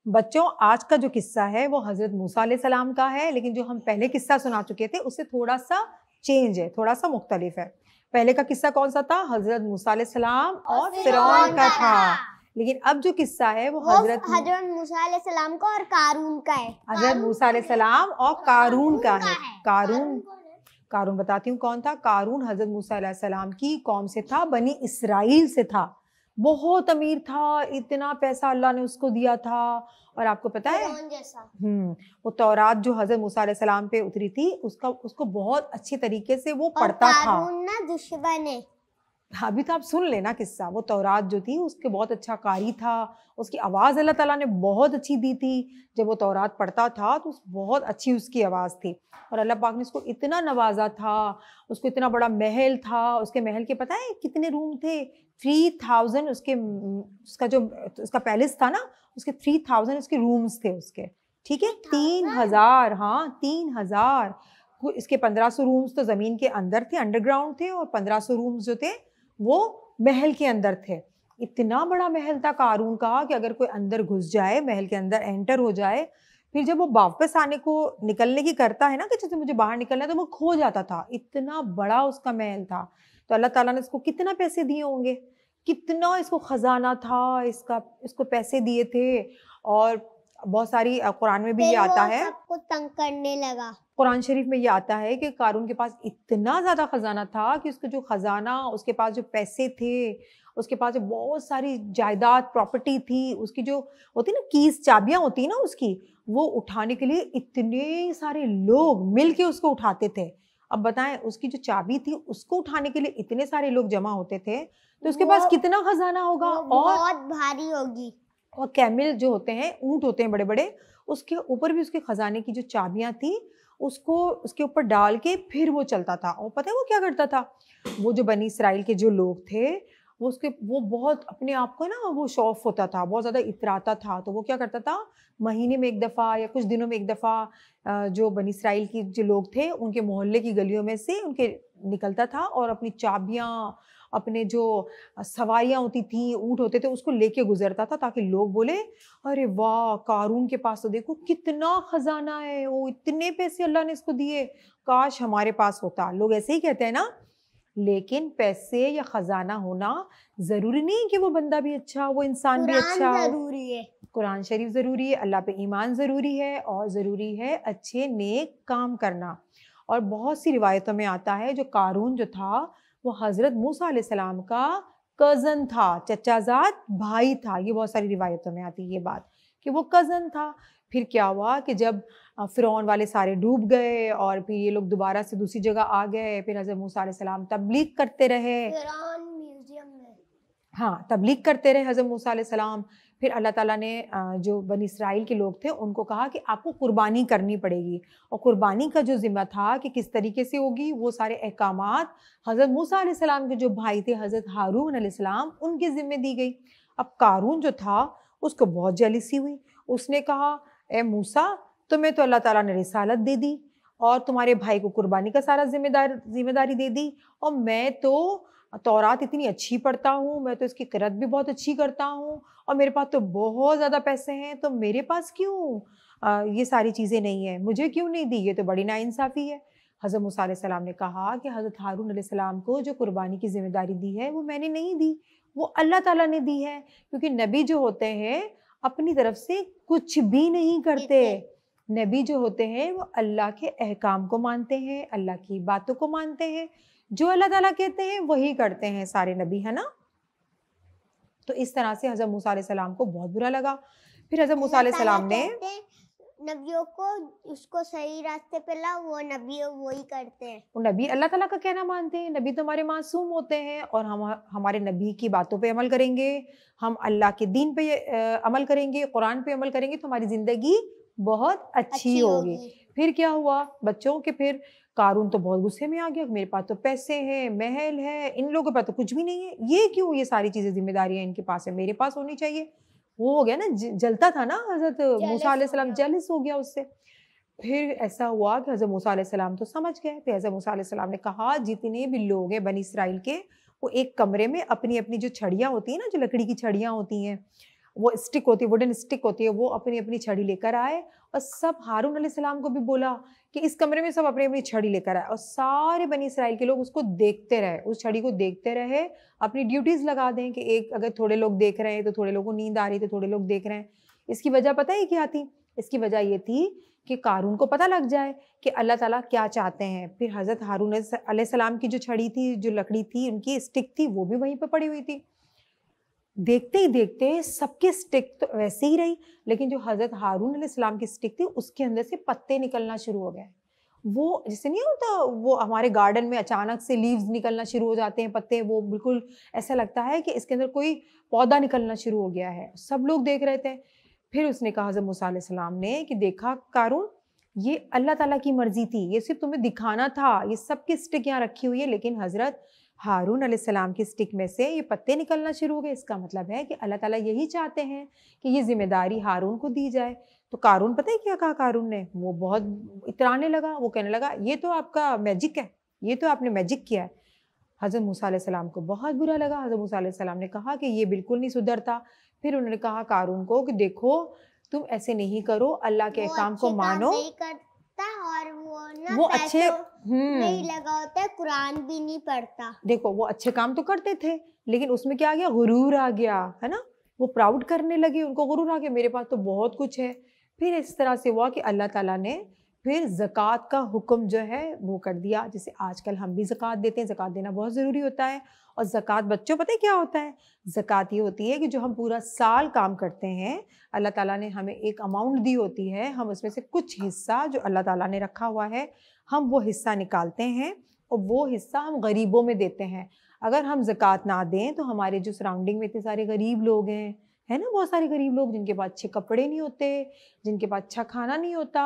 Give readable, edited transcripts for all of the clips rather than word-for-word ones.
बच्चों, आज का जो किस्सा है वो हजरत मूसा अलैहि सलाम का है, लेकिन जो हम पहले किस्सा सुना चुके थे उससे थोड़ा सा चेंज है, थोड़ा सा मुख्तलिफ है। पहले का किस्सा कौन सा था? हजरत मूसा अलैहि सलाम और फिरौन का था। लेकिन अब जो किस्सा है वो हजरत मूसा अलैहि सलाम का और कारून का है। हजरत मूसा अलैहि सलाम और कारून का है। कारून बताती हूँ कौन था। कारून हजरत मूसा अलैहि सलाम की कौम से था, बनी इसराइल से था। बहुत अमीर था, इतना पैसा अल्लाह ने उसको दिया था। और आपको पता है वो तौरात जो हजरत मूसा अलैहि सलाम पे उतरी थी उसको बहुत अच्छी तरीके से वो पढ़ता था। ना दुश्मन है। अभी तो आप सुन लेना किस्सा। वो तौरात जो थी उसके बहुत अच्छा कारी था, उसकी आवाज़ अल्लाह ताला ने बहुत अच्छी दी थी। जब वो तौरात पढ़ता था तो बहुत अच्छी उसकी आवाज़ थी। और अल्लाह पाक ने उसको इतना नवाजा था, उसको इतना बड़ा महल था। उसके महल के पता है कितने रूम थे? 3000 उसका जो उसका पैलेस था ना, उसके 3000 उसके रूम्स थे उसके। ठीक है, 3000। हाँ, 3000। इसके 1500 रूम्स तो ज़मीन के अंदर थे, अंडरग्राउंड थे, और 1500 रूम्स जो थे वो महल के अंदर थे। इतना बड़ा महल था कारून का कि अगर कोई अंदर घुस जाए, महल के अंदर एंटर हो जाए, फिर जब वो वापस आने को निकलने की करता है ना कि जैसे मुझे बाहर निकलना है, तो वो खो जाता था। इतना बड़ा उसका महल था। तो अल्लाह ताला ने इसको कितना पैसे दिए होंगे, कितना इसको खजाना था, इसको पैसे दिए थे। और बहुत सारी कुरान में भी ये आता है, सबको तंग करने लगा। कुरान शरीफ में ये आता है कि कारून के पास इतना ज़्यादा ख़जाना था कि उसका जो ख़जाना, उसके पास जो पैसे थे, उसके पास जो बहुत सारी जायदाद प्रॉपर्टी थी, उसकी जो होती ना कीज, चाबियाँ होती ना उसकी, वो उठाने के लिए इतने सारे लोग मिल के उसको उठाते थे। अब बताएं, उसकी जो चाबी थी उसको उठाने के लिए इतने सारे लोग जमा होते थे, तो उसके पास कितना खजाना होगा। और बहुत भारी होगी। और कैमिल जो होते हैं, ऊंट होते हैं बड़े बड़े, उसके ऊपर भी उसके खजाने की जो चाबियां थी उसको उसके ऊपर डाल के फिर वो चलता था। और पता है वो क्या करता था? वो जो बनी इसराइल के जो लोग थे, वो बहुत अपने आप को ना वो शौफ होता था, बहुत ज़्यादा इतराता था। तो वो क्या करता था, महीने में एक दफ़ा या कुछ दिनों में एक दफ़ा जो बनी इसराइल की जो लोग थे उनके मोहल्ले की गलियों में से उनके निकलता था और अपनी चाबियाँ, अपने जो सवारियाँ होती थी, ऊँट होते थे, उसको लेके गुजरता था, ताकि लोग बोले, अरे वाह, कारून के पास तो देखो कितना खजाना है, वो इतने पैसे अल्लाह ने इसको दिए, काश हमारे पास होता। लोग ऐसे ही कहते हैं ना। लेकिन पैसे या खजाना होना जरूरी नहीं कि वो बंदा भी अच्छा, वो इंसान भी अच्छा हो। जरूरी है, कुरान शरीफ जरूरी है, अल्लाह पे ईमान जरूरी है, और जरूरी है अच्छे नेक काम करना। और बहुत सी रिवायतों में आता है जो कारून जो था वो हजरत मूसा अलैहिस्सलाम का कजन था, चचाजाद भाई था। ये बहुत सारी रिवायतों में आती है ये बात कि वो कजन था। फिर क्या हुआ कि जब फिरौन वाले सारे डूब गए और फिर ये लोग दोबारा से दूसरी जगह आ गए, फिर हजरत मूसा अलैहिस्सलाम तबलीग करते रहे। फिरौन म्यूजियम में, हाँ, तबलीग करते रहे हजरत मूसा अलैहिस्सलाम। फिर अल्लाह ताला ने जो बनी इसराइल के लोग थे उनको कहा कि आपको कुर्बानी करनी पड़ेगी। और कुर्बानी का जो जिम्मा था कि किस तरीके से होगी, वो सारे अहकामात हजरत मूसा अलैहिस्सलाम के जो भाई थे हजरत हारून अलैहिस्सलाम, उनके जिम्मे दी गई। अब कारून जो था उसको बहुत जेलिसी हुई। उसने कहा, ए मूसा, तुम्हें तो अल्लाह ताला ने रिसालत दे दी और तुम्हारे भाई को कुर्बानी का सारा जिम्मेदारी दे दी, और मैं तो तौरात इतनी अच्छी पढ़ता हूँ, मैं तो इसकी क़िरात भी बहुत अच्छी करता हूँ, और मेरे पास तो बहुत ज़्यादा पैसे हैं, तो मेरे पास क्यों ये सारी चीज़ें नहीं है, मुझे क्यों नहीं दी? ये तो बड़ी नाइंसाफ़ी है। हज़रत मूसा अलैहिस्सलाम ने कहा कि हज़रत हारून अलैहिस्सलाम को जो कुर्बानी की ज़िम्मेदारी दी है वो मैंने नहीं दी, वो अल्लाह ताला ने दी है। क्योंकि नबी जो होते हैं अपनी तरफ से कुछ भी नहीं करते। नबी जो होते हैं वो अल्लाह के अहकाम को मानते हैं, अल्लाह की बातों को मानते हैं, जो अल्लाह ताला कहते हैं वही करते हैं सारे नबी, है ना। तो इस तरह से हज़रत मूसा अलैहिस्सलाम को बहुत बुरा लगा। फिर हज़रत मूसा अलैहिस्सलाम ने नबियों को उसको सही रास्ते पे ला, वो नबी वही करते हैं। वो नबी अल्लाह ताला का कहना मानते हैं, नबी तो हमारे मासूम होते हैं, और हम हमारे नबी की बातों पे अमल करेंगे, हम अल्लाह के दीन पे अमल करेंगे, कुरान पे अमल करेंगे, तो हमारी ज़िंदगी बहुत अच्छी होगी। फिर क्या हुआ बच्चों के, फिर कारून तो बहुत गुस्से में आ गया, मेरे पास तो पैसे हैं, महल है, इन लोगों के पास तो कुछ भी नहीं है, ये क्यों, ये सारी चीज़ें जिम्मेदारियाँ इनके पास है, मेरे पास होनी चाहिए। वो हो गया ना, जलता था ना हज़रत मूसा अलैहिस्सलाम, जेलस हो गया उससे। फिर ऐसा हुआ कि हज़रत मूसा अलैहिस्सलाम तो समझ गए। फिर हज़रत मूसा अलैहिस्सलाम ने कहा, जितने भी लोग हैं बनी इसराइल के, वो एक कमरे में अपनी अपनी जो छड़ियाँ होती हैं ना, जो लकड़ी की छड़ियाँ होती हैं, वो स्टिक होती है, वुडन स्टिक होती है, वो अपनी अपनी छड़ी लेकर आए और सब हारून अलैहिस्सलाम को भी बोला कि इस कमरे में सब अपनी अपनी छड़ी लेकर आए, और सारे बनी इसराइल के लोग उसको देखते रहे, उस छड़ी को देखते रहे, अपनी ड्यूटीज लगा दें कि एक अगर थोड़े लोग देख रहे हैं तो थोड़े लोगों को नींद आ रही तो थोड़े लोग देख रहे हैं। इसकी वजह पता है क्या थी? इसकी वजह ये थी कि कारून को पता लग जाए कि अल्लाह ताला क्या चाहते हैं। फिर हज़रत हारून अलैहिस्सलाम की जो छड़ी थी, जो लकड़ी थी, उनकी स्टिक थी, वो भी वहीं पर पड़ी हुई थी। देखते ही देखते सबकी स्टिक तो वैसे ही रही, लेकिन जो हज़रत हारून अलैहिस्सलाम की स्टिक थी उसके अंदर से पत्ते निकलना शुरू हो गए। वो जैसे नहीं होता, वो हमारे गार्डन में अचानक से लीव्स निकलना शुरू हो जाते हैं, पत्ते, वो बिल्कुल ऐसा लगता है कि इसके अंदर कोई पौधा निकलना शुरू हो गया है। सब लोग देख रहे थे। फिर उसने कहा हज़रत मूसा अलैहिस्सलाम ने कि देखा कारून, ये अल्लाह ताला की मर्जी थी, ये सिर्फ तुम्हें दिखाना था, ये सबकी स्टिक यहाँ रखी हुई है, लेकिन हज़रत हारून अलैहिस्सलाम की स्टिक में से ये पत्ते निकलना शुरू हो गए। इसका मतलब है कि अल्लाह ताला यही चाहते हैं कि ये जिम्मेदारी हारून को दी जाए। तो कारून पता है क्या कहा कारून ने? वो बहुत इतराने लगा, वो कहने लगा ये तो आपका मैजिक है, ये तो आपने मैजिक किया है। हज़रत मूसा अलैहिस्सलाम को बहुत बुरा लगा। हज़रत मूसा अलैहिस्सलाम ने कहा कि ये बिल्कुल नहीं सुधरता। फिर उन्होंने कहा कारून को कि देखो तुम ऐसे नहीं करो, अल्लाह के काम को मानो। नहीं करता और वो ना वो अच्छे नहीं लगा होता है, कुरान भी नहीं पढ़ता। देखो वो अच्छे काम तो करते थे, लेकिन उसमें क्या आ गया? गुरूर आ गया, है ना? वो प्राउड करने लगे, उनको गुरूर आ गया, मेरे पास तो बहुत कुछ है। फिर इस तरह से हुआ कि अल्लाह ताला ने फिर ज़कात का हुक्म जो है वो कर दिया। जैसे आजकल हम भी ज़कात देते हैं, ज़कात देना बहुत ज़रूरी होता है। और ज़कात बच्चों पता है क्या होता है? ज़कात ये होती है कि जो हम पूरा साल काम करते हैं, अल्लाह ताला ने हमें एक अमाउंट दी होती है, हम उसमें से कुछ हिस्सा जो अल्लाह ताला ने रखा हुआ है, हम वो हिस्सा निकालते हैं और वो हिस्सा हम गरीबों में देते हैं। अगर हम ज़कात ना दें तो हमारे जो सराउंडिंग में इतने सारे गरीब लोग हैं, है ना, बहुत सारे गरीब लोग जिनके पास अच्छे कपड़े नहीं होते, जिनके पास अच्छा खाना नहीं होता,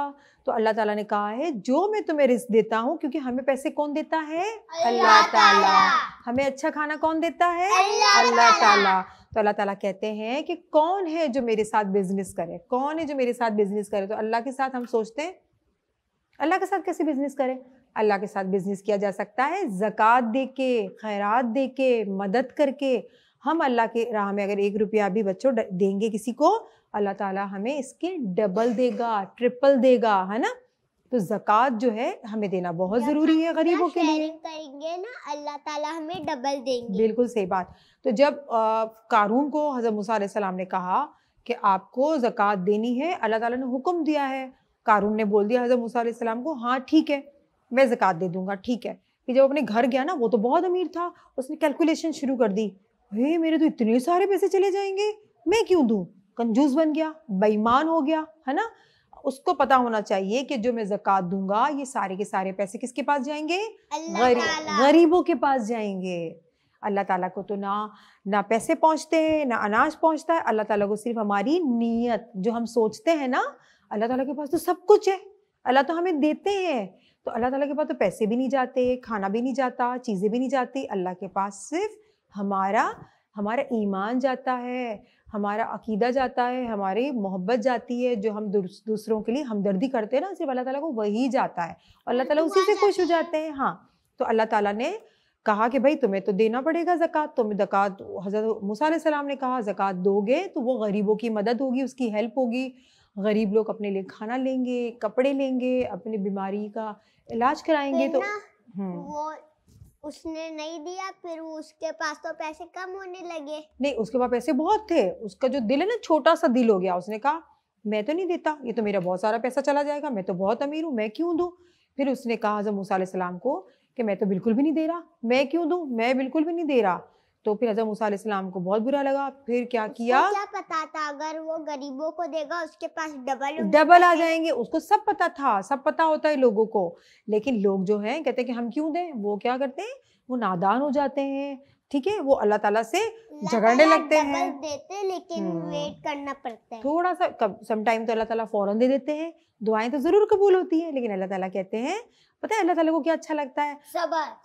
तो अल्लाह ताला ने कहा है जो मैं तुम्हें रिस्क देता हूँ, क्योंकि हमें पैसे कौन देता है? अल्लाह ताला। हमें अच्छा खाना कौन देता है? अल्लाह ताला। तो अल्लाह ताला कहते हैं कि कौन है जो मेरे साथ बिजनेस करे, कौन है जो मेरे साथ बिजनेस करे? तो अल्लाह के साथ हम सोचते हैं, अल्लाह के साथ कैसे बिजनेस करें? अल्लाह के साथ बिजनेस किया जा सकता है ज़कात दे के, खैरात दे के, मदद करके। हम अल्लाह के राह में अगर 1 रुपया भी बच्चों देंगे किसी को, अल्लाह ताला हमें इसके डबल देगा, ट्रिपल देगा, है ना? तो ज़कात जो है हमें देना बहुत ज़रूरी है गरीबों के लिए। शेयरिंग करेंगे ना, अल्लाह ताला हमें डबल देंगे। बिल्कुल सही बात। तो जब कारून को हज़रत मूसा अलैहिस्सलाम ने कहा कि आपको ज़कात देनी है, अल्लाह ताला ने हुक्म दिया है, कारून ने बोल दिया हज़रत मूसा अलैहिस्सलाम को, हाँ ठीक है मैं ज़कात दे दूंगा, ठीक है। कि जब अपने घर गया ना, वो तो बहुत अमीर था, उसने कैलकुलेशन शुरू कर दी, हे मेरे तो इतने सारे पैसे चले जाएंगे, मैं क्यों दूं? कंजूस बन गया, बेईमान हो गया, है ना? उसको पता होना चाहिए कि जो मैं ज़कात दूंगा ये सारे के सारे पैसे किसके पास जाएंगे? गरीबों के पास जाएंगे। अल्लाह ताला को तो ना पैसे पहुंचते हैं, ना अनाज पहुंचता है। अल्लाह ताला को सिर्फ हमारी नीयत, जो हम सोचते हैं ना, अल्लाह ताला के पास तो सब कुछ है, अल्लाह तो हमें देते हैं। तो अल्लाह ताला के पास तो पैसे भी नहीं जाते, खाना भी नहीं जाता, चीज़ें भी नहीं जाती। अल्लाह के पास सिर्फ हमारा ईमान जाता है, हमारा अकीदा जाता है, हमारी मोहब्बत जाती है, जो हम दूसरों के लिए हमदर्दी करते हैं ना, सिर्फ अल्लाह ताला को वही जाता है। अल्लाह ताला उसी से खुश हो जाते हैं। हाँ, तो अल्लाह ताला ने कहा कि भाई तुम्हें तो देना पड़ेगा ज़कात। तुम्हें ज़कात, हज़रत मूसा अलैहिस्सलाम ने कहा ज़कात दोगे तो वो गरीबों की मदद होगी, उसकी हेल्प होगी। गरीब लोग अपने लिए खाना लेंगे, कपड़े लेंगे, अपनी बीमारी का इलाज कराएंगे। तो वो उसने नहीं दिया, फिर उसके पास तो पैसे कम होने लगे। नहीं, उसके पास पैसे बहुत थे, उसका जो दिल है ना, छोटा सा दिल हो गया। उसने कहा मैं तो नहीं देता, ये तो मेरा बहुत सारा पैसा चला जाएगा, मैं तो बहुत अमीर हूँ, मैं क्यों दूँ? फिर उसने कहा हज़रत मूसा अलैहिस्सलाम को कि मैं तो बिल्कुल भी नहीं दे रहा, मैं क्यों दूँ, मैं बिल्कुल भी नहीं दे रहा। तो फिर हज़रत मूसा अलैहिस्सलाम को बहुत बुरा लगा। फिर क्या किया? क्या पता था अगर वो गरीबों को देगा उसके पास डबल आ जाएंगे, उसको सब पता था, सब पता होता है लोगों को। लेकिन लोग जो हैं कहते हैं कि हम क्यों दें, वो क्या करते हैं, वो नादान हो जाते हैं, ठीक है, वो अल्लाह ताला से झगड़ने लगते हैं। देते लेकिन वेट करना पड़ता है थोड़ा सा, समटाइम तो अल्लाह ताला फौरन दे देते हैं, दुआएं तो जरूर कबूल होती हैं, लेकिन अल्लाह ताला कहते हैं, पता है अल्लाह ताला को क्या अच्छा लगता है?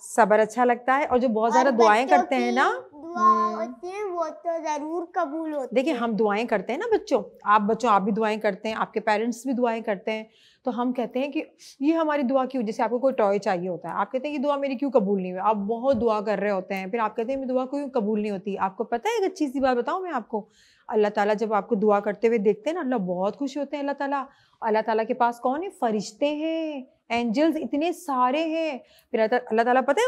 सबर अच्छा लगता है। और जो बहुत ज्यादा दुआएं करते हैं ना, होती है वो तो जरूर कबूल होती है। देखिए हम दुआएं करते हैं ना बच्चों, आप भी दुआएं करते हैं, आपके पेरेंट्स भी दुआएं करते हैं। तो हम कहते हैं कि ये हमारी दुआ क्यों, जैसे आपको कोई टॉय चाहिए होता है, आप कहते हैं ये दुआ मेरी क्यों कबूल नहीं हुई, आप बहुत दुआ कर रहे होते हैं, फिर आप कहते हैं मेरी दुआ क्यों कबूल नहीं होती। आपको पता है एक अच्छी सी बात बताऊं मैं आपको, अल्लाह ताला जब आपको दुआ करते हुए देखते हैं ना, अल्लाह बहुत खुश होते हैं। अल्लाह ताला के पास कौन है? फरिश्ते हैं, एंजल्स इतने सारे हैं। फिर अल्लाह ताला पता है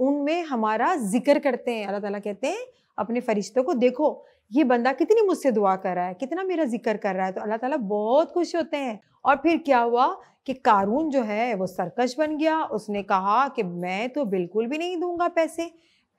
उनमें हमारा जिक्र करते हैं। अल्लाह ताला कहते हैं अपने फरिश्तों को, देखो ये बंदा कितनी मुझसे दुआ कर रहा है, कितना मेरा जिक्र कर रहा है। तो अल्लाह ताला बहुत खुश होते हैं। और फिर क्या हुआ कि कारून जो है वो सरकश बन गया। उसने कहा कि मैं तो बिल्कुल भी नहीं दूंगा पैसे।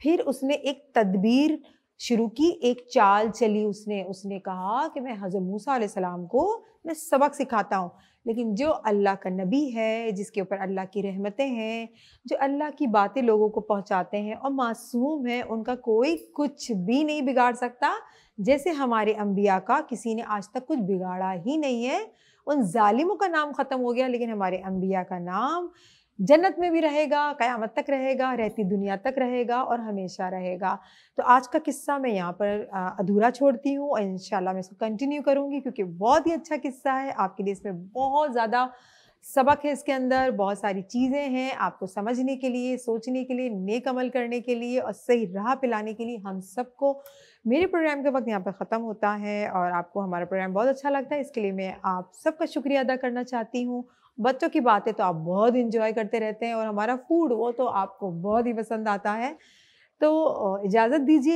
फिर उसने एक तदबीर शुरू की, एक चाल चली। उसने कहा कि मैं हज़रत मूसा अलैहिस्सलाम को मैं सबक सिखाता हूँ। लेकिन जो अल्लाह का नबी है, जिसके ऊपर अल्लाह की रहमतें हैं, जो अल्लाह की बातें लोगों को पहुँचाते हैं और मासूम है, उनका कोई कुछ भी नहीं बिगाड़ सकता। जैसे हमारे अंबिया का किसी ने आज तक कुछ बिगाड़ा ही नहीं है। उन जालिमों का नाम ख़त्म हो गया, लेकिन हमारे अंबिया का नाम जन्नत में भी रहेगा, क़यामत तक रहेगा, रहती दुनिया तक रहेगा और हमेशा रहेगा। तो आज का किस्सा मैं यहाँ पर अधूरा छोड़ती हूँ और इंशाल्लाह मैं इसको कंटिन्यू करूँगी, क्योंकि बहुत ही अच्छा किस्सा है आपके लिए। इसमें बहुत ज़्यादा सबक है, इसके अंदर बहुत सारी चीज़ें हैं आपको समझने के लिए, सोचने के लिए, नेक अमल करने के लिए और सही राह पे लाने के लिए। हम सबको मेरे प्रोग्राम का वक्त यहाँ पर ख़त्म होता है और आपको हमारा प्रोग्राम बहुत अच्छा लगता है, इसके लिए मैं आप सबका शुक्रिया अदा करना चाहती हूँ। बच्चों की बातें तो आप बहुत इंजॉय करते रहते हैं और हमारा फूड वो तो आपको बहुत ही पसंद आता है। तो इजाज़त दीजिए।